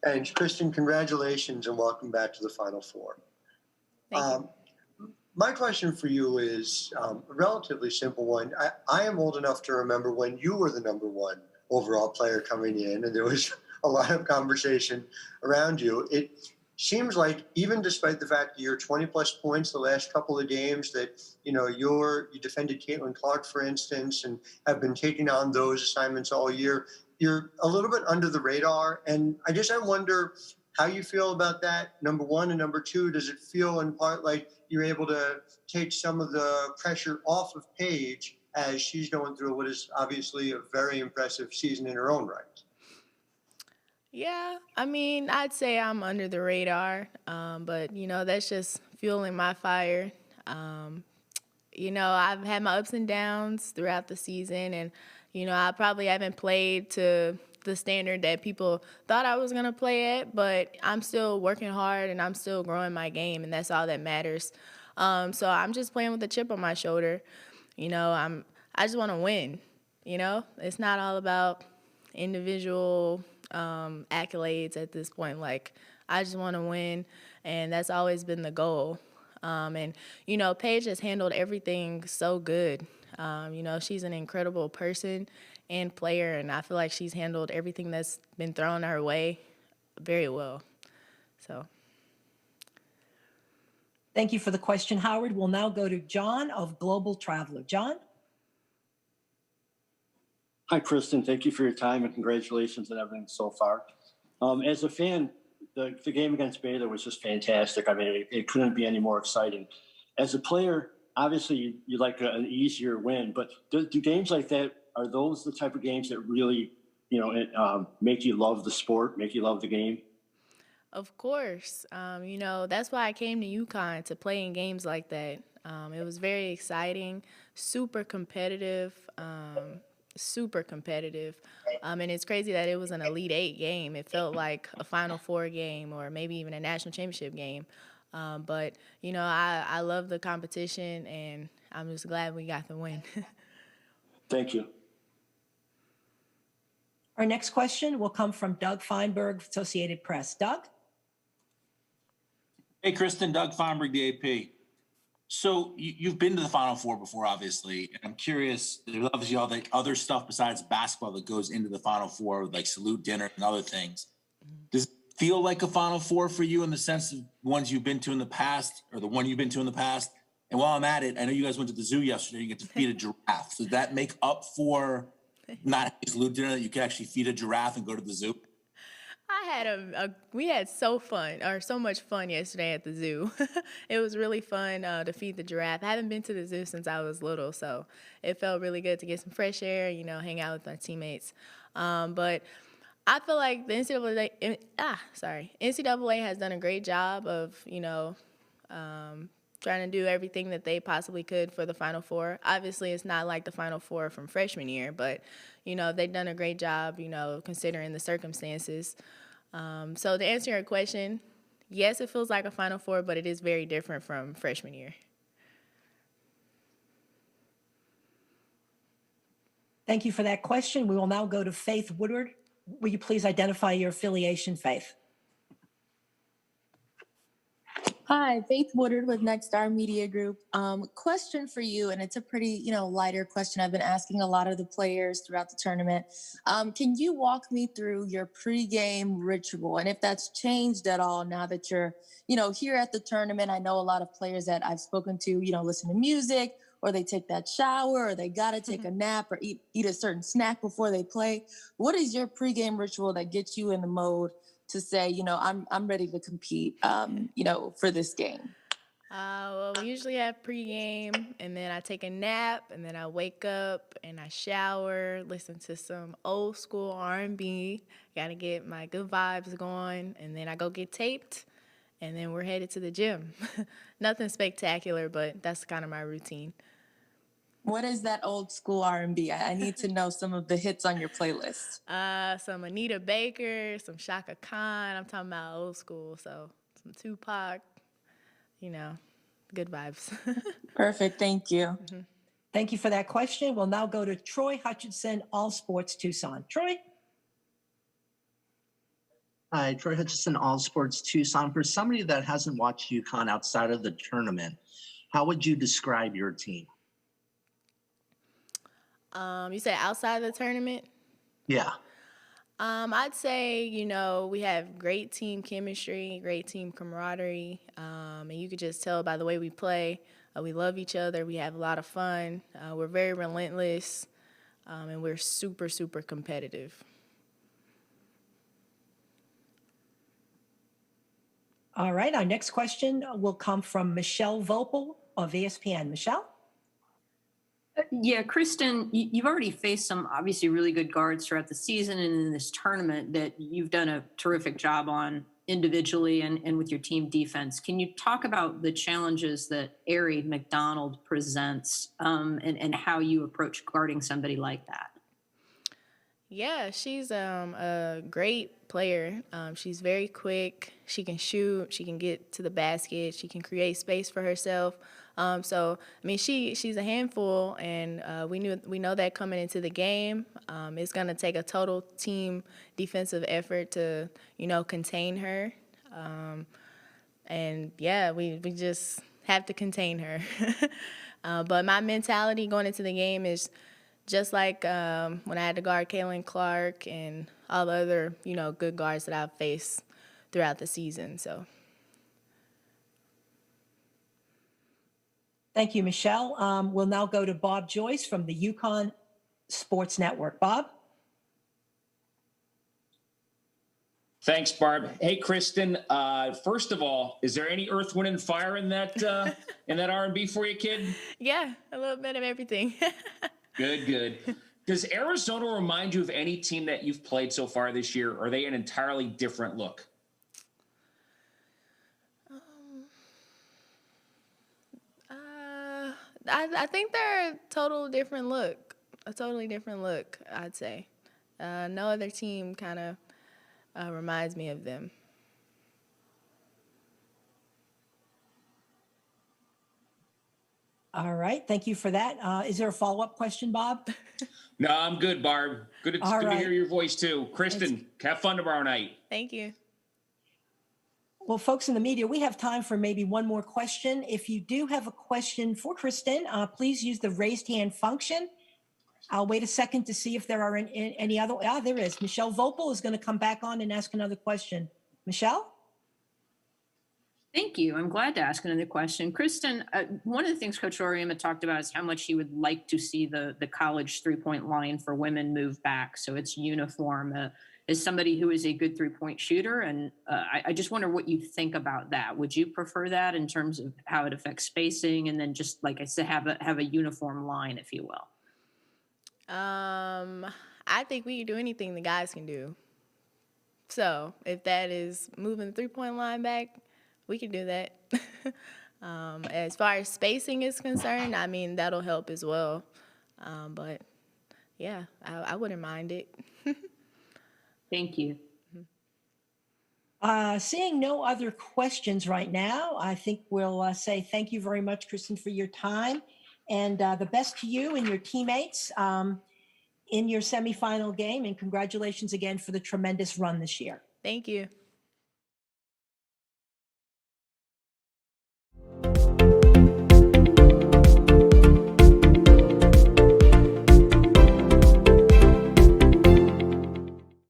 And Christyn, congratulations and welcome back to the Final Four. Thank you. My question for you is a relatively simple one. I am old enough to remember when you were the number one overall player coming in, and there was a lot of conversation around you. It seems like even despite the fact that you're 20-plus points the last couple of games, that you defended Caitlin Clark, for instance, and have been taking on those assignments all year. You're a little bit under the radar, and I wonder how you feel about that, number one, and number two, does it feel in part like you're able to take some of the pressure off of Paige as she's going through what is obviously a very impressive season in her own right? Yeah, I mean, I'd say I'm under the radar, but, that's just fueling my fire. I've had my ups and downs throughout the season, and, I probably haven't played to the standard that people thought I was going to play at, but I'm still working hard and I'm still growing my game, and that's all that matters. So I'm just playing with a chip on my shoulder. I just want to win. It's not all about individual accolades at this point. Like, I just want to win, and that's always been the goal. And Paige has handled everything so good. She's an incredible person and player, and I feel like she's handled everything that's been thrown her way very well. So. Thank you for the question, Howard. We'll now go to John of Global Traveler. John? Hi, Christyn. Thank you for your time and congratulations on everything so far. As a fan, the game against Baylor was just fantastic. I mean, it couldn't be any more exciting. As a player, obviously you like an easier win, but do games like that, are those the type of games that really, make you love the sport, make you love the game? Of course. That's why I came to UConn, to play in games like that. It was very exciting, super competitive. And it's crazy that it was an Elite Eight game. It felt like a Final Four game or maybe even a national championship game. But I love the competition, and I'm just glad we got the win. Thank you. Our next question will come from Doug Feinberg, Associated Press. Doug? Hey, Christyn, Doug Feinberg, the AP. So you've been to the Final Four before, obviously, and I'm curious, there's obviously all the other stuff besides basketball that goes into the Final Four, like salute dinner and other things. Does it feel like a Final Four for you in the sense of ones you've been to in the past, or the one you've been to in the past? And while I'm at it, I know you guys went to the zoo yesterday. You get to feed a giraffe. Does that make up for not having salute dinner, that you can actually feed a giraffe and go to the zoo? We had so much fun yesterday at the zoo. It was really fun to feed the giraffe. I haven't been to the zoo since I was little, so it felt really good to get some fresh air, hang out with my teammates. But I feel like the NCAA has done a great job of, trying to do everything that they possibly could for the Final Four. Obviously, it's not like the Final Four from freshman year, but, they've done a great job, considering the circumstances. So to answer your question, yes, it feels like a Final Four, but it is very different from freshman year. Thank you for that question. We will now go to Faith Woodward. Will you please identify your affiliation, Faith? Hi, Faith Woodard with Nexstar Media Group. Question for you, and it's a pretty, lighter question I've been asking a lot of the players throughout the tournament. Can you walk me through your pregame ritual, and if that's changed at all now that you're, here at the tournament? I know a lot of players that I've spoken to, listen to music, or they take that shower, or they got to take a nap or eat a certain snack before they play. What is your pregame ritual that gets you in the mode to say, I'm ready to compete, for this game? Well, we usually have pregame, and then I take a nap, and then I wake up and I shower, listen to some old school R&B. Got to get my good vibes going, and then I go get taped, and then we're headed to the gym. Nothing spectacular, but that's kind of my routine. What is that old school R&B? I need to know some of the hits on your playlist. Some Anita Baker, some Shaka Khan. I'm talking about old school, so some Tupac, good vibes. Perfect, thank you. Mm-hmm. Thank you for that question. We'll now go to Troy Hutchinson, All Sports Tucson. Troy? Hi, Troy Hutchison, All Sports Tucson. For somebody that hasn't watched UConn outside of the tournament, how would you describe your team? You said outside the tournament? Yeah. I'd say, we have great team chemistry, great team camaraderie, and you could just tell by the way we play. We love each other. We have a lot of fun. We're very relentless, and we're super, super competitive. All right, our next question will come from Michelle Vopel of ESPN. Michelle? Yeah, Christyn, you've already faced some obviously really good guards throughout the season and in this tournament that you've done a terrific job on individually and with your team defense. Can you talk about the challenges that Aari McDonald presents and how you approach guarding somebody like that? Yeah, she's a great player. She's very quick. She can shoot. She can get to the basket. She can create space for herself. She's a handful, and we know that coming into the game. It's going to take a total team defensive effort to, contain her. We just have to contain her. But my mentality going into the game is just like when I had to guard Kaylin Clark and all the other, good guards that I've faced throughout the season. So. Thank you, Michelle. We'll now go to Bob Joyce from the UConn Sports Network. Bob? Thanks, Barb. Hey, Christyn. First of all, is there any Earth, Wind, and Fire in that R&B for you, kid? Yeah, a little bit of everything. Good. Does Arizona remind you of any team that you've played so far this year? Or are they an entirely different look? I think they're a totally different look, I'd say. No other team kind of reminds me of them. All right, thank you for that. Is there a follow-up question, Bob? No, I'm good, Barb. Good to hear your voice, too. Christyn, have fun tomorrow night. Thank you. Well, folks in the media, we have time for maybe one more question. If you do have a question for Christyn, please use the raised hand function. I'll wait a second to see if there are any other. There is. Michelle Vopel is going to come back on and ask another question. Michelle? Thank you. I'm glad to ask another question. Christyn, one of the things Coach Auriemma talked about is how much he would like to see the college three-point line for women move back so it's uniform. As somebody who is a good three-point shooter, and I just wonder what you think about that. Would you prefer that in terms of how it affects spacing, and then just like I said, have a uniform line, if you will? I think we can do anything the guys can do. So if that is moving the three-point line back, we can do that. As far as spacing is concerned, that'll help as well. But yeah, I wouldn't mind it. Thank you. Seeing no other questions right now, I think we'll say thank you very much, Christyn, for your time, and the best to you and your teammates in your semifinal game, and congratulations again for the tremendous run this year. Thank you.